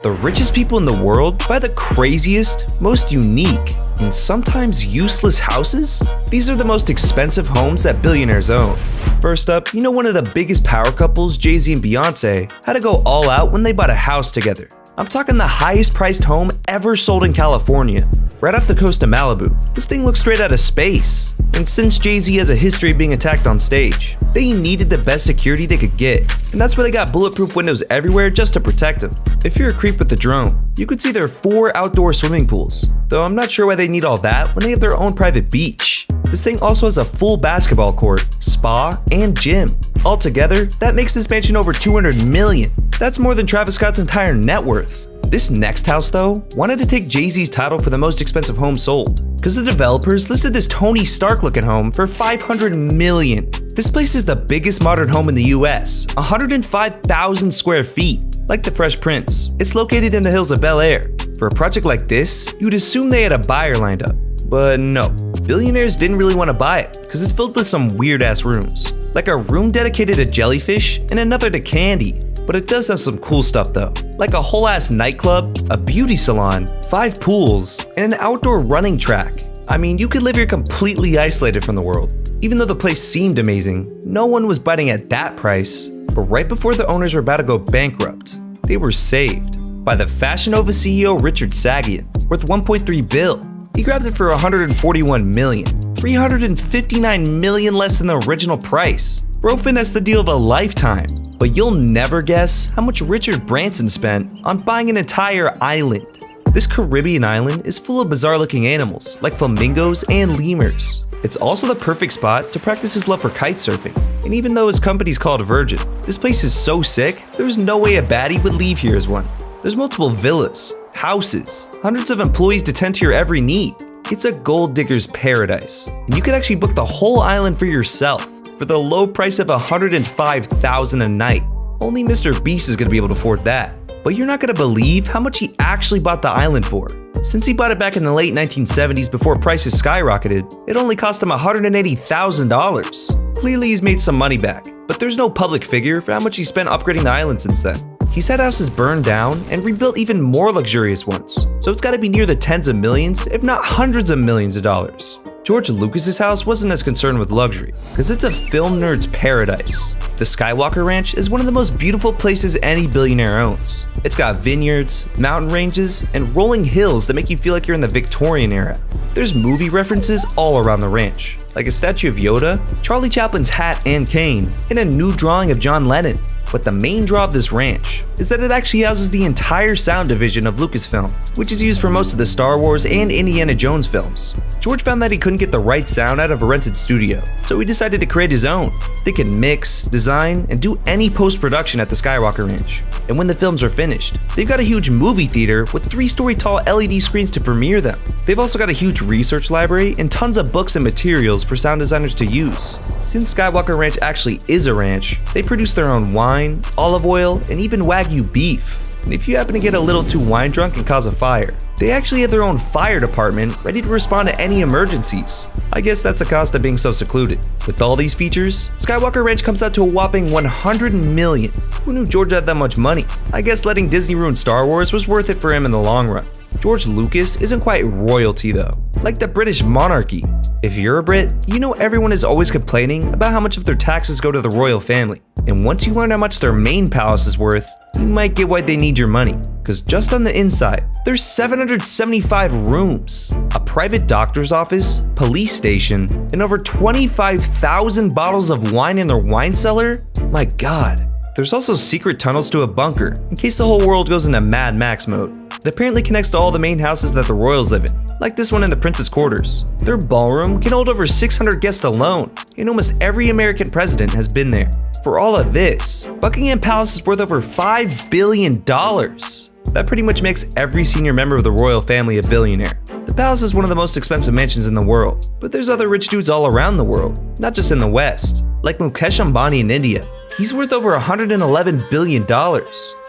The richest people in the world buy the craziest, most unique, and sometimes useless houses? These are the most expensive homes that billionaires own. First up, you know one of the biggest power couples, Jay-Z and Beyonce, had to go all out when they bought a house together. I'm talking the highest priced home ever sold in California, right off the coast of Malibu. This thing looks straight out of space. And since Jay-Z has a history of being attacked on stage, they needed the best security they could get. And that's why they got bulletproof windows everywhere just to protect him. If you're a creep with the drone, you could see their 4 outdoor swimming pools. Though I'm not sure why they need all that when they have their own private beach. This thing also has a full basketball court, spa, and gym. Altogether, that makes this mansion over $200 million. That's more than Travis Scott's entire net worth. This next house, though, wanted to take Jay-Z's title for the most expensive home sold, because the developers listed this Tony Stark-looking home for $500 million. This place is the biggest modern home in the US, 105,000 square feet. Like the Fresh Prince, it's located in the hills of Bel Air. For a project like this, you'd assume they had a buyer lined up. But no, billionaires didn't really want to buy it, because it's filled with some weird-ass rooms. Like a room dedicated to jellyfish and another to candy. But it does have some cool stuff though, like a whole ass nightclub, a beauty salon, 5 pools, and an outdoor running track. I mean, you could live here completely isolated from the world. Even though the place seemed amazing, no one was biting at that price. But right before the owners were about to go bankrupt, they were saved by the Fashion Nova CEO Richard Sagian, worth $1.3 billion. He grabbed it for $141 million, $359 million less than the original price. Bro finessed the deal of a lifetime. But you'll never guess how much Richard Branson spent on buying an entire island. This Caribbean island is full of bizarre looking animals like flamingos and lemurs. It's also the perfect spot to practice his love for kite surfing. And even though his company's called Virgin, this place is so sick, there's no way a baddie would leave here as one. There's multiple villas, houses, hundreds of employees to tend to your every need. It's a gold digger's paradise. And you could actually book the whole island for yourself for the low price of $105,000 a night. Only Mr. Beast is going to be able to afford that. But you're not going to believe how much he actually bought the island for. Since he bought it back in the late 1970s before prices skyrocketed, it only cost him $180,000. Clearly he's made some money back, but there's no public figure for how much he spent upgrading the island since then. He's had houses burned down and rebuilt even more luxurious ones, so it's got to be near the tens of millions, if not hundreds of millions of dollars. George Lucas's house wasn't as concerned with luxury, because it's a film nerd's paradise. The Skywalker Ranch is one of the most beautiful places any billionaire owns. It's got vineyards, mountain ranges, and rolling hills that make you feel like you're in the Victorian era. There's movie references all around the ranch, like a statue of Yoda, Charlie Chaplin's hat and cane, and a new drawing of John Lennon. But the main draw of this ranch is that it actually houses the entire sound division of Lucasfilm, which is used for most of the Star Wars and Indiana Jones films. George found that he couldn't get the right sound out of a rented studio, so he decided to create his own. They can mix, design, and do any post-production at the Skywalker Ranch. And when the films are finished, they've got a huge movie theater with 3-story tall LED screens to premiere them. They've also got a huge research library and tons of books and materials for sound designers to use. Since Skywalker Ranch actually is a ranch, they produce their own wine, olive oil, and even Wagyu beef. And if you happen to get a little too wine drunk and cause a fire, they actually have their own fire department ready to respond to any emergencies. I guess that's the cost of being so secluded. With all these features, Skywalker Ranch comes out to a whopping $100 million. Who knew George had that much money? I guess letting Disney ruin Star Wars was worth it for him in the long run. George Lucas isn't quite royalty though, like the British monarchy. If you're a Brit, you know everyone is always complaining about how much of their taxes go to the royal family. And once you learn how much their main palace is worth, you might get why they need your money. Because just on the inside, there's 775 rooms, a private doctor's office, police station, and over 25,000 bottles of wine in their wine cellar? My god. There's also secret tunnels to a bunker, in case the whole world goes into Mad Max mode. It apparently connects to all the main houses that the royals live in, like this one in the Prince's Quarters. Their ballroom can hold over 600 guests alone, and almost every American president has been there. For all of this, Buckingham Palace is worth over $5 billion. That pretty much makes every senior member of the royal family a billionaire. The palace is one of the most expensive mansions in the world, but there's other rich dudes all around the world, not just in the West, like Mukesh Ambani in India. He's worth over $111 billion.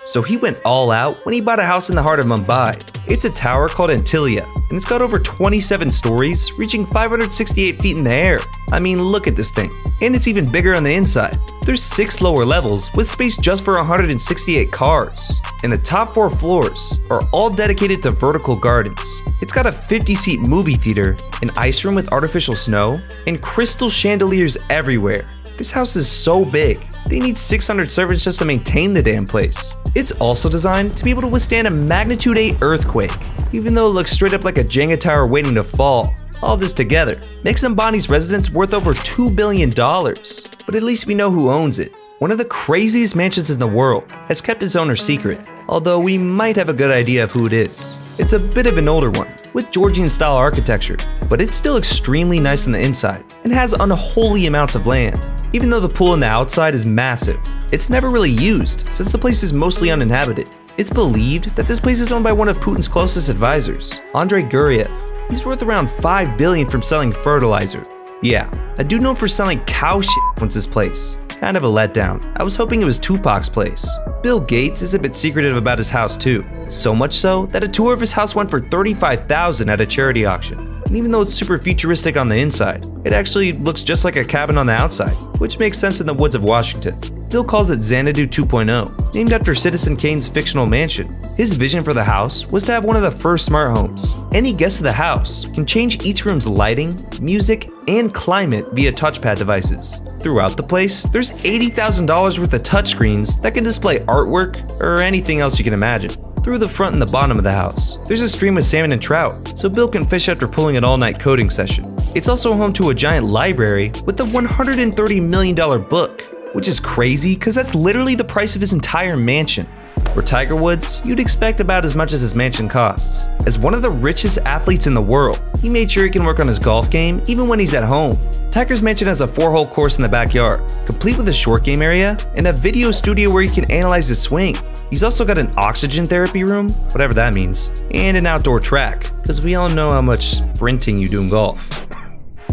So he went all out when he bought a house in the heart of Mumbai. It's a tower called Antilia, and it's got over 27 stories, reaching 568 feet in the air. I mean, look at this thing. And it's even bigger on the inside. There's 6 lower levels with space just for 168 cars. And the top 4 floors are all dedicated to vertical gardens. It's got a 50-seat movie theater, an ice room with artificial snow, and crystal chandeliers everywhere. This house is so big, they need 600 servants just to maintain the damn place. It's also designed to be able to withstand a magnitude 8 earthquake, even though it looks straight up like a Jenga tower waiting to fall. All this together makes Ambani's residence worth over $2 billion, but at least we know who owns it. One of the craziest mansions in the world has kept its owner secret, although we might have a good idea of who it is. It's a bit of an older one, with Georgian-style architecture, but it's still extremely nice on the inside and has unholy amounts of land. Even though the pool on the outside is massive, it's never really used since the place is mostly uninhabited. It's believed that this place is owned by one of Putin's closest advisors, Andrei Guriev. He's worth around $5 billion from selling fertilizer. Yeah, a dude known for selling cow shit owns this place. Kind of a letdown. I was hoping it was Tupac's place. Bill Gates is a bit secretive about his house too. So much so that a tour of his house went for $35,000 at a charity auction. And even though it's super futuristic on the inside, it actually looks just like a cabin on the outside, which makes sense in the woods of Washington. Bill calls it Xanadu 2.0, named after Citizen Kane's fictional mansion. His vision for the house was to have one of the first smart homes. Any guest of the house can change each room's lighting, music, and climate via touchpad devices. Throughout the place, there's $80,000 worth of touchscreens that can display artwork or anything else you can imagine. Through the front and the bottom of the house, there's a stream of salmon and trout, so Bill can fish after pulling an all-night coding session. It's also home to a giant library with a $130 million book, which is crazy because that's literally the price of his entire mansion. For Tiger Woods, you'd expect about as much as his mansion costs. As one of the richest athletes in the world, he made sure he can work on his golf game even when he's at home. Tiger's mansion has a 4-hole course in the backyard, complete with a short game area and a video studio where he can analyze his swing. He's also got an oxygen therapy room, whatever that means, and an outdoor track, because we all know how much sprinting you do in golf.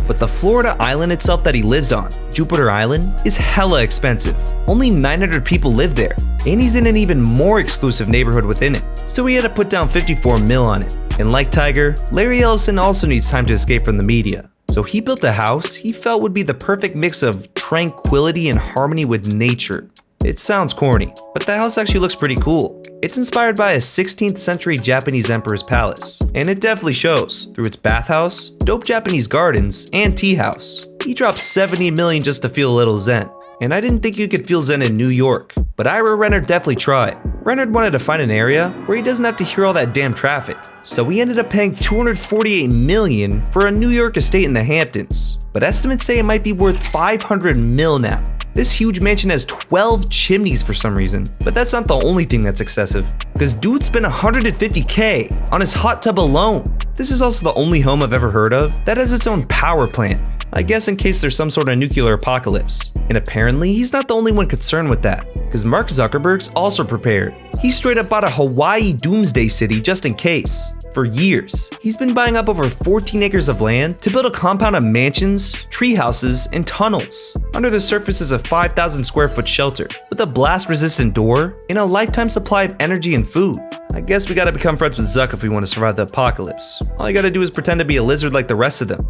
But the Florida island itself that he lives on, Jupiter Island, is hella expensive. Only 900 people live there, and he's in an even more exclusive neighborhood within it, so he had to put down 54 mil on it. And like Tiger, Larry Ellison also needs time to escape from the media. So he built a house he felt would be the perfect mix of tranquility and harmony with nature. It sounds corny, but the house actually looks pretty cool. It's inspired by a 16th century Japanese emperor's palace, and it definitely shows through its bathhouse, dope Japanese gardens, and tea house. He dropped $70 million just to feel a little zen. And I didn't think you could feel zen in New York, but Ira Renner definitely tried. Renner wanted to find an area where he doesn't have to hear all that damn traffic, so he ended up paying $248 million for a New York estate in the Hamptons. But estimates say it might be worth $500 mil now. This huge mansion has 12 chimneys for some reason, but that's not the only thing that's excessive, because dude spent $150K on his hot tub alone. This is also the only home I've ever heard of that has its own power plant, I guess in case there's some sort of nuclear apocalypse. And apparently he's not the only one concerned with that, because Mark Zuckerberg's also prepared. He straight up bought a Hawaii doomsday city just in case. For years, he's been buying up over 14 acres of land to build a compound of mansions, tree houses, and tunnels. Under the surface is a 5,000 square foot shelter with a blast-resistant door and a lifetime supply of energy and food. I guess we gotta become friends with Zuck if we want to survive the apocalypse. All you gotta do is pretend to be a lizard like the rest of them.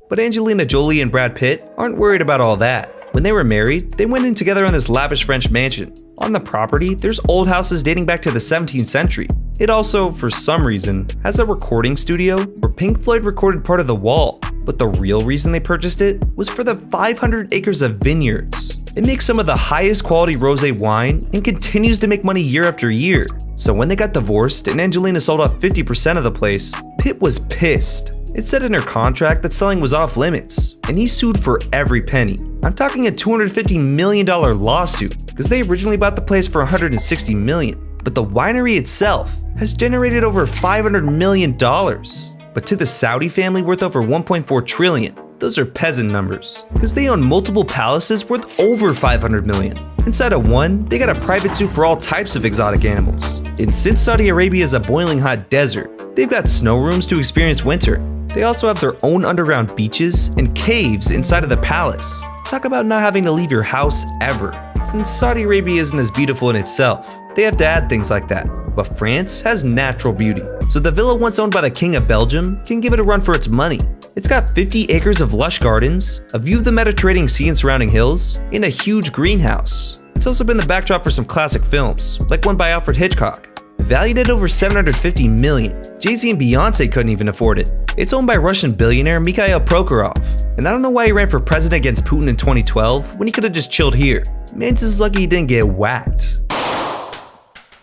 But Angelina Jolie and Brad Pitt aren't worried about all that. When they were married, they went in together on this lavish French mansion. On the property, there's old houses dating back to the 17th century. It also, for some reason, has a recording studio where Pink Floyd recorded part of The Wall. But the real reason they purchased it was for the 500 acres of vineyards. It makes some of the highest quality rosé wine and continues to make money year after year. So when they got divorced and Angelina sold off 50% of the place, Pitt was pissed. It said in her contract that selling was off limits, and he sued for every penny. I'm talking a $250 million lawsuit, because they originally bought the place for $160 million. But the winery itself has generated over $500 million. But to the Saudi family worth over $1.4 trillion, those are peasant numbers, because they own multiple palaces worth over $500 million. Inside of one, they got a private zoo for all types of exotic animals. And since Saudi Arabia is a boiling hot desert, they've got snow rooms to experience winter. They also have their own underground beaches and caves inside of the palace. talk about not having to leave your house ever. Since Saudi Arabia isn't as beautiful in itself, they have to add things like that. But France has natural beauty, so the villa once owned by the King of Belgium can give it a run for its money. It's got 50 acres of lush gardens, a view of the Mediterranean Sea and surrounding hills, and a huge greenhouse. It's also been the backdrop for some classic films, like one by Alfred Hitchcock. Valued at over $750 million, Jay-Z and Beyonce couldn't even afford it. It's owned by Russian billionaire Mikhail Prokhorov, and I don't know why he ran for president against Putin in 2012 when he could have just chilled here. Man's just lucky he didn't get whacked.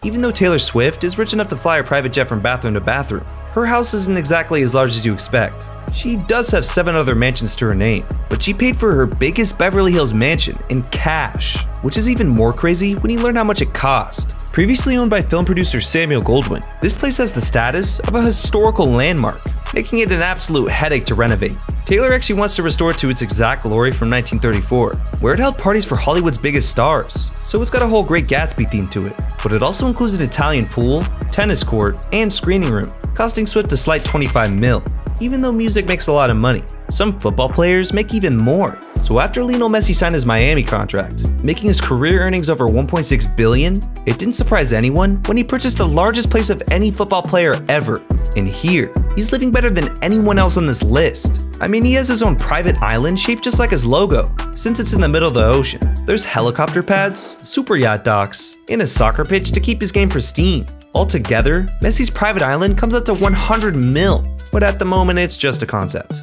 Even though Taylor Swift is rich enough to fly her private jet from bathroom to bathroom, her house isn't exactly as large as you expect. She does have 7 other mansions to her name, but she paid for her biggest Beverly Hills mansion in cash, which is even more crazy when you learn how much it cost. Previously owned by film producer Samuel Goldwyn, this place has the status of a historical landmark, making it an absolute headache to renovate. Taylor actually wants to restore it to its exact glory from 1934, where it held parties for Hollywood's biggest stars, so it's got a whole Great Gatsby theme to it. But it also includes an Italian pool, tennis court, and screening room, costing Swift a slight $25 million. Even though music makes a lot of money, some football players make even more. So after Lionel Messi signed his Miami contract, making his career earnings over $1.6 billion, it didn't surprise anyone when he purchased the largest place of any football player ever. And here, he's living better than anyone else on this list. I mean, he has his own private island shaped just like his logo, since it's in the middle of the ocean. There's helicopter pads, super yacht docks, and a soccer pitch to keep his game pristine. Altogether, Messi's private island comes up to $100 million, but at the moment it's just a concept.